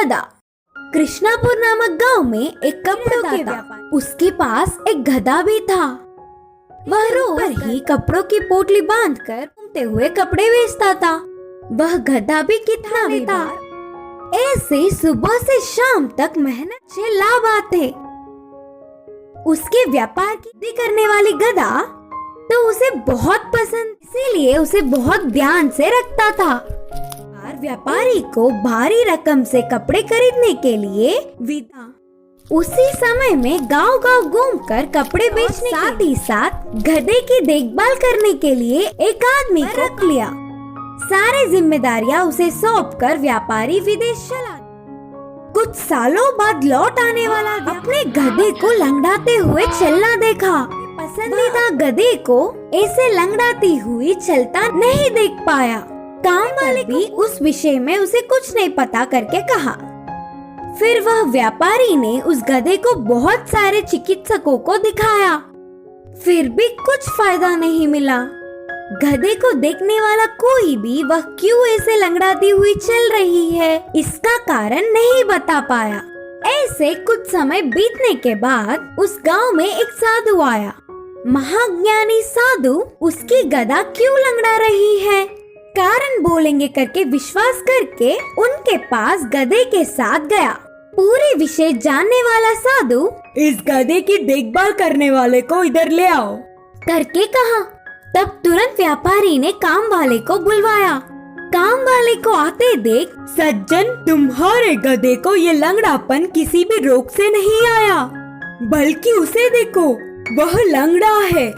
गधा। कृष्णापुर नामक गांव में एक कपड़ों के व्यापारी, उसके पास एक गधा भी था। वह रोज ही कपड़ों की पोटली बांधकर घूमते हुए कपड़े बेचता था। वह गधा भी कितना भी था, ऐसे सुबह से शाम तक मेहनत से लाभ आते। उसके व्यापार की करने वाली गधा तो उसे बहुत पसंद, इसीलिए उसे बहुत ध्यान से रखता था। व्यापारी को भारी रकम से कपड़े खरीदने के लिए विदा। उसी समय में गांव-गांव घूमकर कपड़े बेचने के साथ ही साथ गधे की देखभाल करने के लिए एक आदमी को रख लिया। सारी जिम्मेदारियां उसे सौंपकर व्यापारी विदेश चला। कुछ सालों बाद लौट आने वाला अपने गधे को लंगड़ाते हुए चलना देखा। पसंदीदा गधे को ऐसे लंगड़ाती हुई चलता नहीं देख पाया। काम वाले भी उस विषय में उसे कुछ नहीं पता करके कहा। फिर वह व्यापारी ने उस गधे को बहुत सारे चिकित्सकों को दिखाया, फिर भी कुछ फायदा नहीं मिला। गधे को देखने वाला कोई भी वह क्यों ऐसे लंगड़ाती हुई चल रही है, इसका कारण नहीं बता पाया। ऐसे कुछ समय बीतने के बाद उस गांव में एक साधु आया। महाज्ञानी साधु उसकी गधा क्यों लंगड़ा रही है, कारण बोलेंगे करके विश्वास करके उनके पास गधे के साथ गया। पूरे विषय जानने वाला साधु इस गधे की देखभाल करने वाले को इधर ले आओ करके कहा। तब तुरंत व्यापारी ने काम वाले को बुलवाया। काम वाले को आते देख, सज्जन, तुम्हारे गधे को ये लंगड़ापन किसी भी रोग से नहीं आया, बल्कि उसे देखो, वह लंगड़ा है।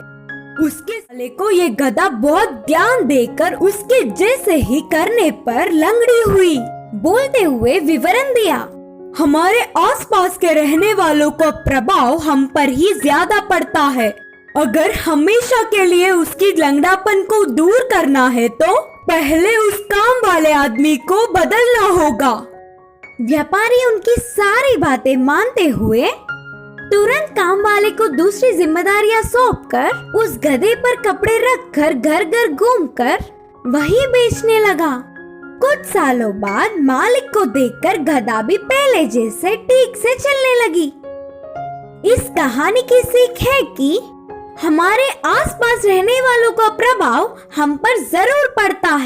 उसके साले को ये गधा बहुत ध्यान देकर उसके जैसे ही करने पर लंगड़ी हुई। बोलते हुए विवरण दिया। हमारे आसपास के रहने वालों का प्रभाव हम पर ही ज्यादा पड़ता है। अगर हमेशा के लिए उसकी लंगड़ापन को दूर करना है तो पहले उस काम वाले आदमी को बदलना होगा। व्यापारी उनकी सारी बातें मानते हुए तुरंत काम वाले को दूसरी जिम्मेदारियां सौंपकर उस गधे पर कपड़े रखकर घर घर घूमकर वही बेचने लगा। कुछ सालों बाद मालिक को देखकर गधा भी पहले जैसे ठीक से चलने लगी। इस कहानी की सीख है कि हमारे आसपास रहने वालों का प्रभाव हम पर जरूर पड़ता है।